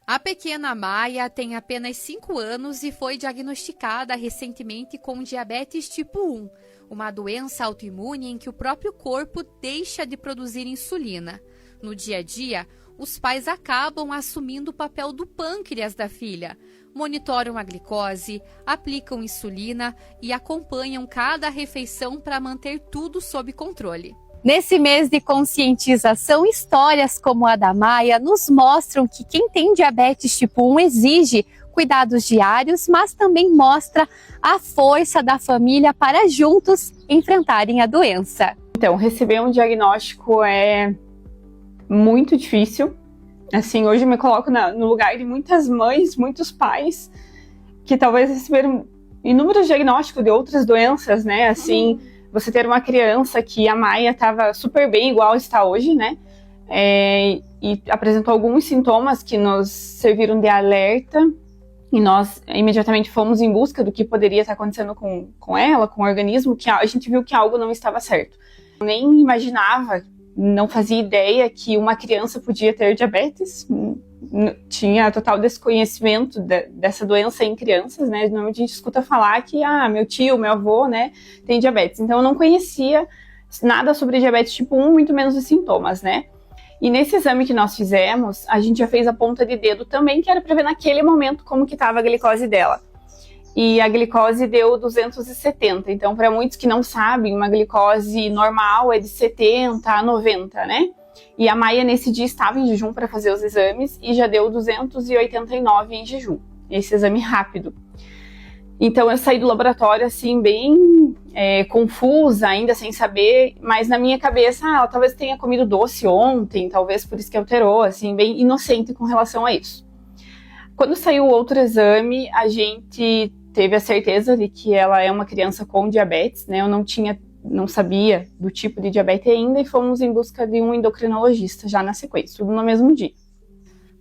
A pequena Maia tem apenas 5 anos e foi diagnosticada recentemente com diabetes tipo 1, uma doença autoimune em que o próprio corpo deixa de produzir insulina. No dia a dia, os pais acabam assumindo o papel do pâncreas da filha, monitoram a glicose, aplicam insulina e acompanham cada refeição para manter tudo sob controle. Nesse mês de conscientização, histórias como a da Maia nos mostram que quem tem diabetes tipo 1 exige cuidados diários, mas também mostra a força da família para juntos enfrentarem a doença. Então, receber um diagnóstico é muito difícil. Assim, hoje eu me coloco no lugar de muitas mães, muitos pais, que talvez receberam inúmeros diagnósticos de outras doenças, né? Assim, você ter uma criança que a Maia estava super bem, igual está hoje, né? E apresentou alguns sintomas que nos serviram de alerta, e nós imediatamente fomos em busca do que poderia estar acontecendo com ela, com o organismo, que a gente viu que algo não estava certo. Eu nem imaginava, não fazia ideia que uma criança podia ter diabetes, tinha total desconhecimento dessa doença em crianças, né? Normalmente a gente escuta falar que, meu tio, meu avô, né, tem diabetes. Então eu não conhecia nada sobre diabetes tipo 1, muito menos os sintomas, né? E nesse exame que nós fizemos, a gente já fez a ponta de dedo também, que era para ver naquele momento como que estava a glicose dela. E a glicose deu 270. Então, para muitos que não sabem, uma glicose normal é de 70 a 90, né? E a Maia, nesse dia, estava em jejum para fazer os exames e já deu 289 em jejum, esse exame rápido. Então, eu saí do laboratório, assim, bem confusa, ainda sem saber, mas na minha cabeça, ela talvez tenha comido doce ontem, talvez por isso que alterou, assim, bem inocente com relação a isso. Quando saiu o outro exame, a gente teve a certeza de que ela é uma criança com diabetes, né? Eu não sabia do tipo de diabetes ainda e fomos em busca de um endocrinologista já na sequência, tudo no mesmo dia.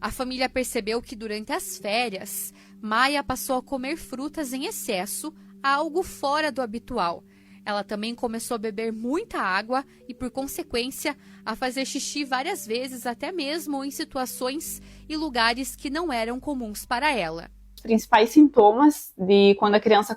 A família percebeu que durante as férias, Maia passou a comer frutas em excesso, algo fora do habitual. Ela também começou a beber muita água e, por consequência, a fazer xixi várias vezes, até mesmo em situações e lugares que não eram comuns para ela. Os principais sintomas de quando a criança,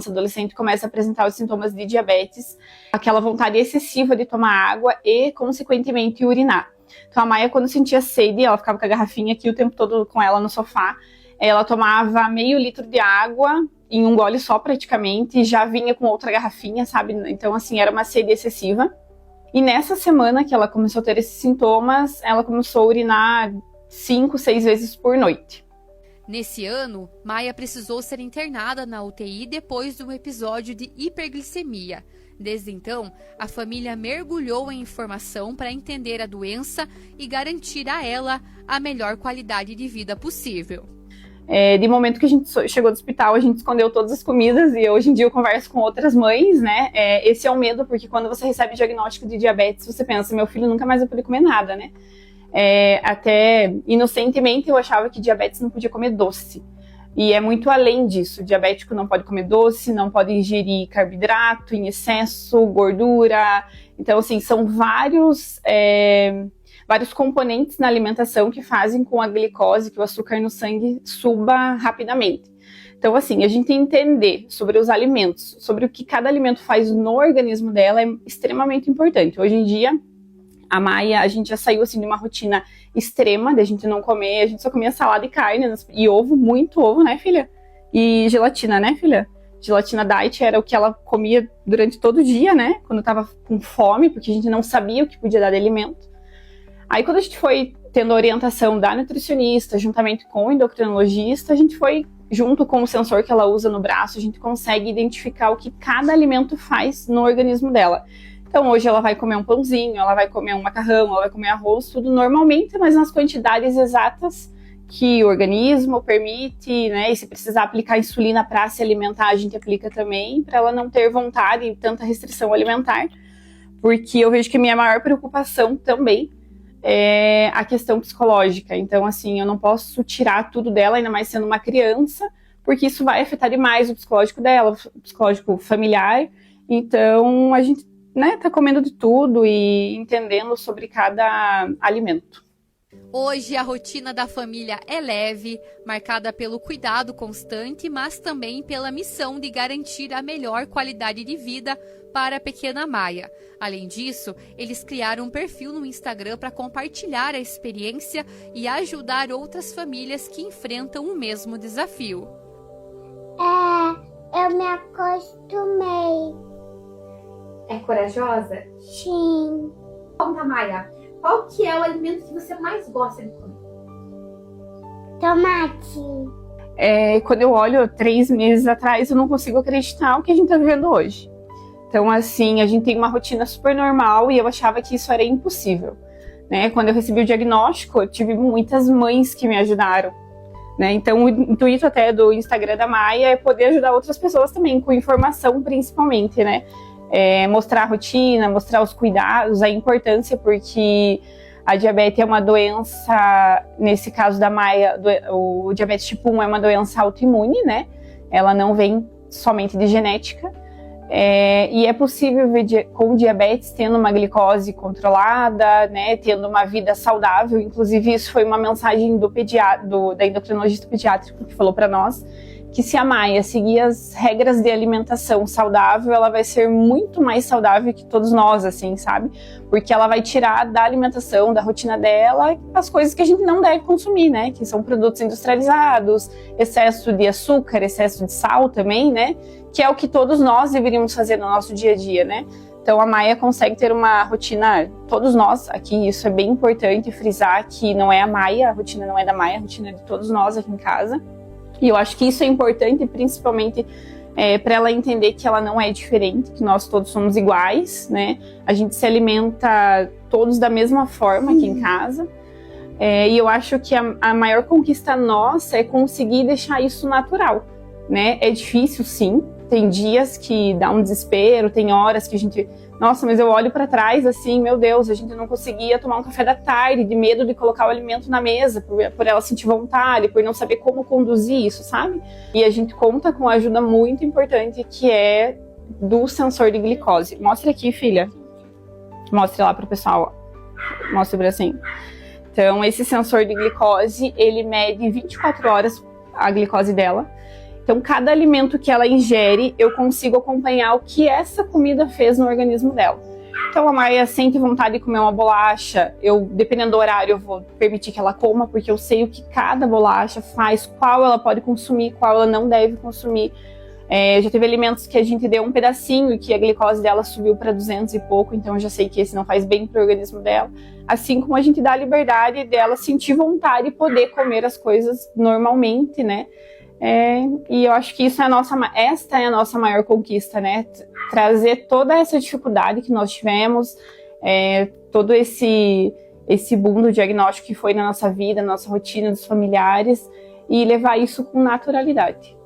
adolescente, começa a apresentar os sintomas de diabetes, aquela vontade excessiva de tomar água e, consequentemente, urinar. Então, a Maia, quando sentia sede, ela ficava com a garrafinha aqui o tempo todo com ela no sofá, ela tomava meio litro de água em um gole só praticamente, e já vinha com outra garrafinha, sabe? Então, assim, era uma sede excessiva. E nessa semana que ela começou a ter esses sintomas, ela começou a urinar 5, 6 vezes por noite. Nesse ano, Maia precisou ser internada na UTI depois de um episódio de hiperglicemia. Desde então, a família mergulhou em informação para entender a doença e garantir a ela a melhor qualidade de vida possível. De momento que a gente chegou do hospital, a gente escondeu todas as comidas e hoje em dia eu converso com outras mães, né? Esse é o medo, porque quando você recebe diagnóstico de diabetes, você pensa, meu filho nunca mais vai poder comer nada, né? Até inocentemente eu achava que diabetes não podia comer doce. E é muito além disso. O diabético não pode comer doce, não pode ingerir carboidrato em excesso, gordura. Então, assim, são vários componentes na alimentação que fazem com a glicose, que o açúcar no sangue suba rapidamente. Então, assim, a gente entender sobre os alimentos, sobre o que cada alimento faz no organismo dela é extremamente importante. Hoje em dia, a Maia, a gente já saiu assim de uma rotina extrema, de a gente não comer, a gente só comia salada e carne e ovo, muito ovo, né, filha? E gelatina, né, filha? Gelatina diet era o que ela comia durante todo o dia, né? Quando tava com fome, porque a gente não sabia o que podia dar de alimento. Aí quando a gente foi tendo a orientação da nutricionista, juntamente com o endocrinologista, a gente foi, junto com o sensor que ela usa no braço, a gente consegue identificar o que cada alimento faz no organismo dela. Então hoje ela vai comer um pãozinho, ela vai comer um macarrão, ela vai comer arroz, tudo normalmente, mas nas quantidades exatas que o organismo permite, né? E se precisar aplicar insulina para se alimentar, a gente aplica também, para ela não ter vontade e tanta restrição alimentar, porque eu vejo que a minha maior preocupação também é a questão psicológica. Então, assim, eu não posso tirar tudo dela, ainda mais sendo uma criança, porque isso vai afetar demais o psicológico dela, o psicológico familiar. Então, a gente, né, tá comendo de tudo e entendendo sobre cada alimento. Hoje a rotina da família é leve, marcada pelo cuidado constante, mas também pela missão de garantir a melhor qualidade de vida para a pequena Maia. Além disso, eles criaram um perfil no Instagram para compartilhar a experiência e ajudar outras famílias que enfrentam o mesmo desafio. Eu me acostumei. É corajosa? Sim. Conta, Maia, qual que é o alimento que você mais gosta de comer? Tomate. Quando eu olho 3 meses atrás, eu não consigo acreditar o que a gente tá vivendo hoje. Então, assim, a gente tem uma rotina super normal e eu achava que isso era impossível, né? Quando eu recebi o diagnóstico, eu tive muitas mães que me ajudaram, né? Então, o intuito até do Instagram da Maia é poder ajudar outras pessoas também, com informação principalmente, né? Mostrar a rotina, mostrar os cuidados, a importância, porque a diabetes é uma doença, nesse caso da Maia, o diabetes tipo 1 é uma doença autoimune, né? Ela não vem somente de genética. E é possível ver com diabetes tendo uma glicose controlada, né, tendo uma vida saudável. Inclusive, isso foi uma mensagem da endocrinologista pediátrica que falou para nós que se a Maia seguir as regras de alimentação saudável, ela vai ser muito mais saudável que todos nós, assim, sabe? Porque ela vai tirar da alimentação, da rotina dela, as coisas que a gente não deve consumir, né? Que são produtos industrializados, excesso de açúcar, excesso de sal também, né? Que é o que todos nós deveríamos fazer no nosso dia a dia, né? Então a Maia consegue ter uma rotina, todos nós aqui, isso é bem importante frisar que não é a Maia, a rotina não é da Maia, a rotina é de todos nós aqui em casa. E eu acho que isso é importante, principalmente para ela entender que ela não é diferente, que nós todos somos iguais, né? A gente se alimenta todos da mesma forma aqui em casa. E eu acho que a maior conquista nossa é conseguir deixar isso natural, né? É difícil, sim. Tem dias que dá um desespero, tem horas que a gente... Nossa, mas eu olho para trás assim, meu Deus, a gente não conseguia tomar um café da tarde, de medo de colocar o alimento na mesa, por ela sentir vontade, por não saber como conduzir isso, sabe? E a gente conta com uma ajuda muito importante, que é do sensor de glicose. Mostra aqui, filha. Mostre lá pro pessoal. Mostra o bracinho. Então, esse sensor de glicose, ele mede 24 horas a glicose dela. Então, cada alimento que ela ingere, eu consigo acompanhar o que essa comida fez no organismo dela. Então, a Maia sente vontade de comer uma bolacha, dependendo do horário, eu vou permitir que ela coma, porque eu sei o que cada bolacha faz, qual ela pode consumir, qual ela não deve consumir. Já teve alimentos que a gente deu um pedacinho e que a glicose dela subiu para 200 e pouco, então eu já sei que esse não faz bem para o organismo dela. Assim como a gente dá a liberdade dela sentir vontade e poder comer as coisas normalmente, né? E eu acho que esta é a nossa maior conquista, né? Trazer toda essa dificuldade que nós tivemos, todo esse boom do diagnóstico que foi na nossa vida, na nossa rotina dos familiares, e levar isso com naturalidade.